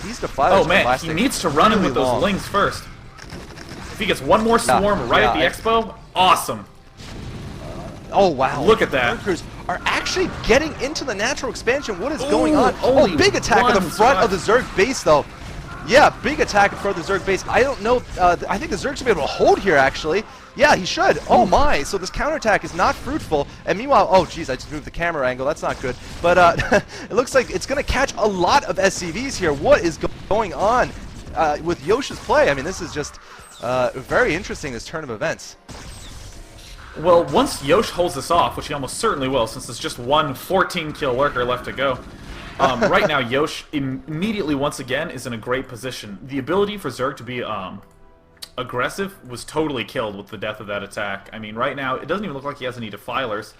these defilers Oh man, are lasting he needs to run in really with those long. lings first. If he gets one more swarm right at the expo, awesome. Oh wow! Look at that. Lurkers are actually getting into the natural expansion. What is going on? Only Oh, big attack at the front of the Zerg base, though. Yeah, big attack in front of the Zerg base. I don't know. I think the Zerg should be able to hold here, actually. Yeah, he should. Oh my! So this counterattack is not fruitful. And meanwhile, oh geez, I just moved the camera angle. That's not good. But it looks like it's going to catch a lot of SCVs here. What is going on with Yosh's play? I mean, this is just very interesting. This turn of events. Well, once Yosh holds this off, which he almost certainly will, since there's just one 14-kill lurker left to go, right now Yosh immediately, once again, is in a great position. The ability for Zerg to be aggressive was totally killed with the death of that attack. I mean, right now, it doesn't even look like he has any defilers,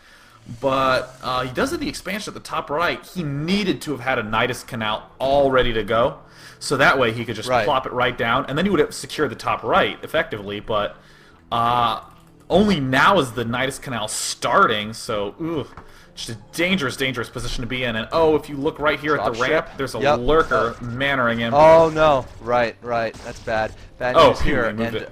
but he does have the expansion at the top right. He needed to have had a Nidus Canal all ready to go, so that way he could just plop it right down, and then he would have secured the top right, effectively, but only now is the Nidus Canal starting, so, just a dangerous, dangerous position to be in. And, oh, if you look right here at the ramp, there's a lurker mannering him. Oh, no. Right. That's bad. Bad news here. And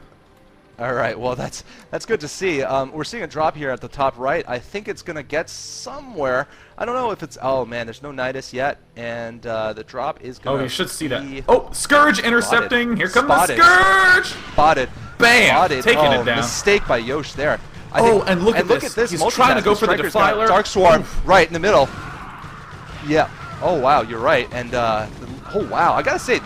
all right, well, that's good to see. We're seeing a drop here at the top right. I think it's going to get somewhere. I don't know if it's... Oh, man, there's no Nidus yet, and the drop is going to... Oh, you should see that. Oh, Scourge intercepting. Here comes the Scourge! Spotted. Bam! Taking it down. Mistake by Yosh there. And look at this. He's trying to go for the Defiler. Dark Swarm right in the middle. Yeah. Oh, wow, you're right. And, oh, wow. I got to say,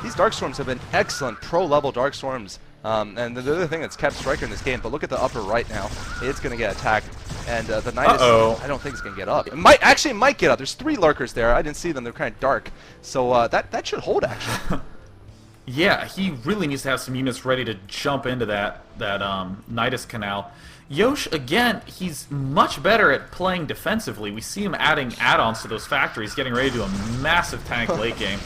these Dark Storms have been excellent pro-level Dark Storms. And the other thing that's kept Stryker in this game, but look at the upper right now. It's going to get attacked. And the Nidus, I don't think it's going to get up. It might get up. There's 3 lurkers there. I didn't see them. They're kind of dark. So that should hold, actually. Yeah, he really needs to have some units ready to jump into that Nidus Canal. Yosh, again, he's much better at playing defensively. We see him adding add-ons to those factories, getting ready to do a massive tank late game.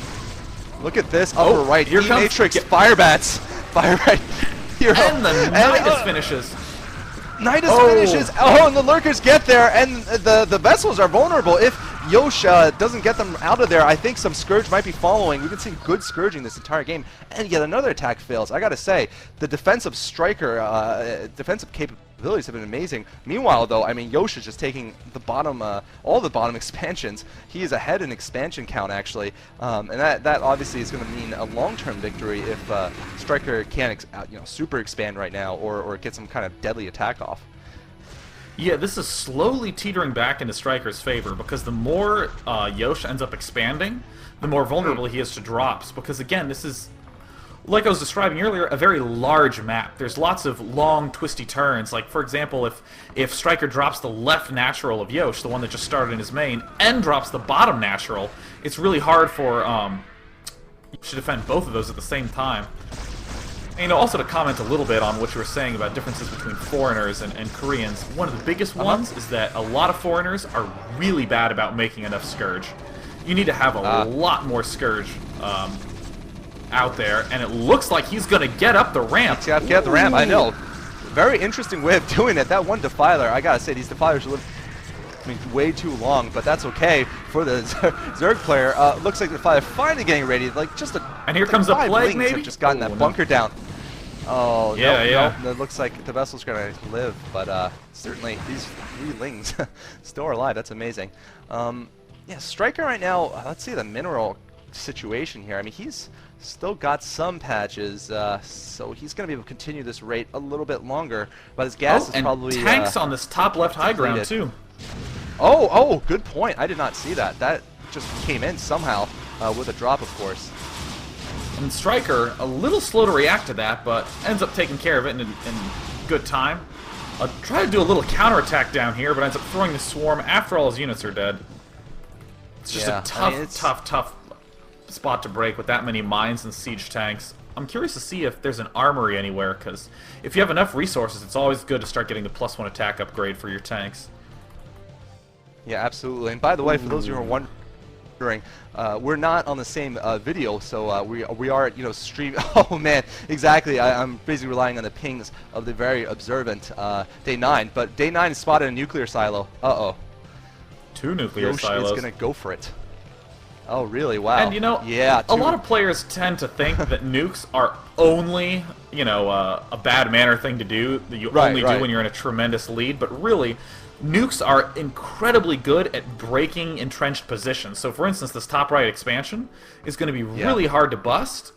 Look at this upper right. Here comes Matrix Fire Bats. Fire right. Hero. And the Nidus finishes. Nidus finishes. Oh, and the lurkers get there, and the vessels are vulnerable. If Yosh doesn't get them out of there, I think some Scourge might be following. We've been seeing good Scourging this entire game, and yet another attack fails. I gotta say, the defensive Stryker, defensive capabilities have been amazing. Meanwhile, though, I mean, Yosh is just taking the bottom, all the bottom expansions. He is ahead in expansion count, actually, and that obviously is going to mean a long-term victory if Stryker can't, super expand right now or get some kind of deadly attack off. Yeah, this is slowly teetering back into Stryker's favor, because the more Yosh ends up expanding, the more vulnerable he is to drops, because again, this is, like I was describing earlier, a very large map. There's lots of long, twisty turns. Like, for example, if Stryker drops the left natural of Yosh, the one that just started in his main, and drops the bottom natural, it's really hard for Yosh to defend both of those at the same time. And also to comment a little bit on what you were saying about differences between foreigners and Koreans, one of the biggest ones is that a lot of foreigners are really bad about making enough Scourge. You need to have a lot more Scourge out there, and it looks like he's going to get up the ramp. He's got to get up the ramp, I know. Very interesting way of doing it. That one Defiler, I got to say, these Defilers are way too long, but that's okay for the Zerg player. Looks like the Defiler finally getting ready. Like just a... And here comes a Plague, maybe? Have just gotten that bunker down. Oh, yeah. No, it looks like the vessel's going to live, but certainly these 3 lings still are alive. That's amazing. Yeah, Stryker right now, let's see the mineral situation here. I mean, he's still got some patches, so he's going to be able to continue this rate a little bit longer, but his gas is probably... tanks on this top left high ground, too. Oh, good point. I did not see that. That just came in somehow with a drop, of course. And Stryker, a little slow to react to that, but ends up taking care of it in good time. Try to do a little counterattack down here, but ends up throwing the swarm after all his units are dead. It's just a tough spot to break with that many mines and siege tanks. I'm curious to see if there's an armory anywhere, because if you have enough resources, it's always good to start getting the +1 attack upgrade for your tanks. Yeah, absolutely. And by the way, for those who are wondering, we're not on the same video, so we are, stream. Oh man, exactly. I'm basically relying on the pings of the very observant Day 9. But Day 9 spotted a nuclear silo. 2 nuclear silos. Yosh is gonna go for it. Oh, really? Wow. And, you know, yeah, a lot of players tend to think that nukes are only, you know, a bad manner thing to do, that you only do when you're in a tremendous lead, but really, nukes are incredibly good at breaking entrenched positions. So, for instance, this top right expansion is going to be really hard to bust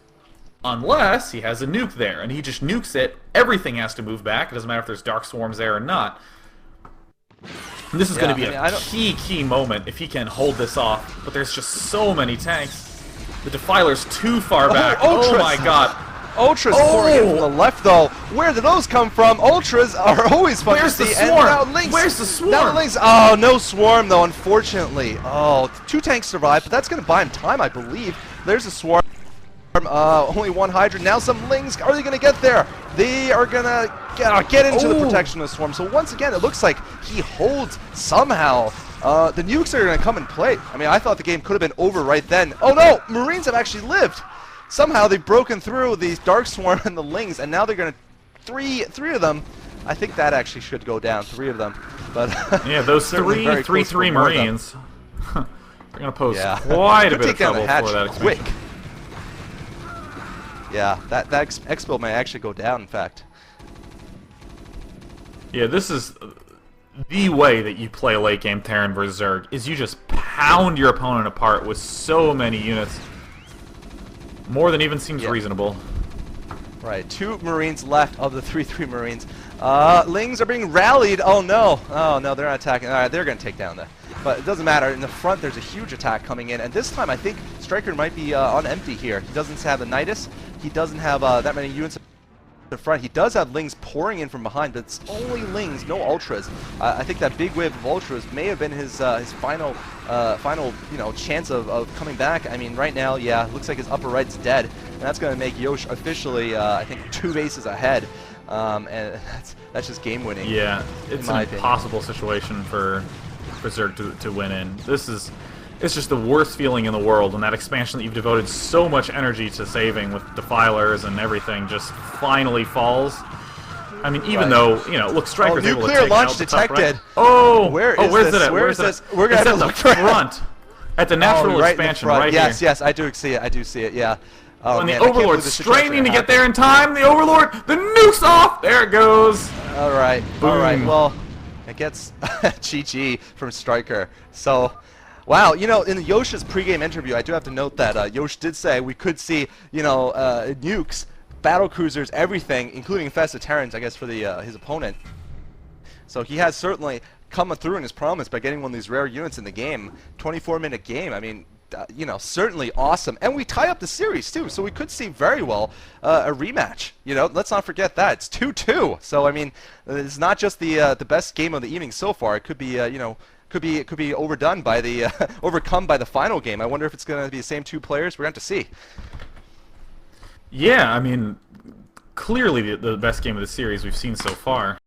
unless he has a nuke there, and he just nukes it. Everything has to move back. It doesn't matter if there's dark swarms there or not. And this is going to be a key moment if he can hold this off. But there's just so many tanks. The Defiler's too far back. Oh my god. Ultras pouring in from the left, though. Where did those come from? Ultras are always fun to see. And now Lynx. Where's the swarm? Now the Lynx. Oh, no swarm, though, unfortunately. Oh, 2 tanks survived, but that's going to buy him time, I believe. There's a swarm. Only 1 Hydra. Now some Lings. Are they going to get there? They are going to get into the protection of the swarm. So once again, it looks like he holds somehow. The nukes are going to come and play. I mean, I thought the game could have been over right then. Oh no! Marines have actually lived. Somehow they've broken through the Dark Swarm and the Lings, and now they're going to three of them. I think that actually should go down. 3 of them. But yeah, those 3 Marines. They're going to pose quite a bit of trouble for that expansion. Quick. Yeah, that expo may actually go down, in fact. Yeah, this is the way that you play late game Terran versus Zerg, is you just pound your opponent apart with so many units. More than even seems reasonable. Right, 2 Marines left of the 3 Marines. Lings are being rallied. Oh no. Oh no, they're not attacking. Alright, they're going to take down the... But it doesn't matter. In the front, there's a huge attack coming in. And this time, I think Stryker might be on empty here. He doesn't have the Nidus. He doesn't have that many units in the front. He does have Lings pouring in from behind, but it's only Lings, no Ultras. I think that big wave of Ultras may have been his final chance of coming back. I mean, right now, looks like his upper right's dead. And that's going to make Yosh officially, I think, 2 bases ahead. And that's just game winning. Yeah, it's an impossible situation for Zerg to win in. It's just the worst feeling in the world, and that expansion that you've devoted so much energy to saving with Defilers and everything just finally falls. I mean, even though, you know, look, Stryker's able to take out the top right. Oh, where's this? Where's this? We're going to have to look for front. At the natural expansion right here. Yes, I do see it, yeah. Oh, and the Overlord's straining to get there in time. The Overlord, the nuke's off! There it goes! Alright, well, it gets GG from Stryker. So, wow, you know, in Yosh's pregame interview, I do have to note that Yosh did say we could see, you know, nukes, battle cruisers, everything, including infested Terrans, I guess, for his opponent. So he has certainly come through in his promise by getting one of these rare units in the game. 24-minute game, I mean, you know, certainly awesome. And we tie up the series, too, so we could see very well a rematch. You know, let's not forget that. It's 2-2. So, I mean, it's not just the best game of the evening so far. It could be, you know, could be overdone by the, overcome by the final game. I wonder if it's going to be the same 2 players. We're going to have to see. Yeah, I mean, clearly the best game of the series we've seen so far.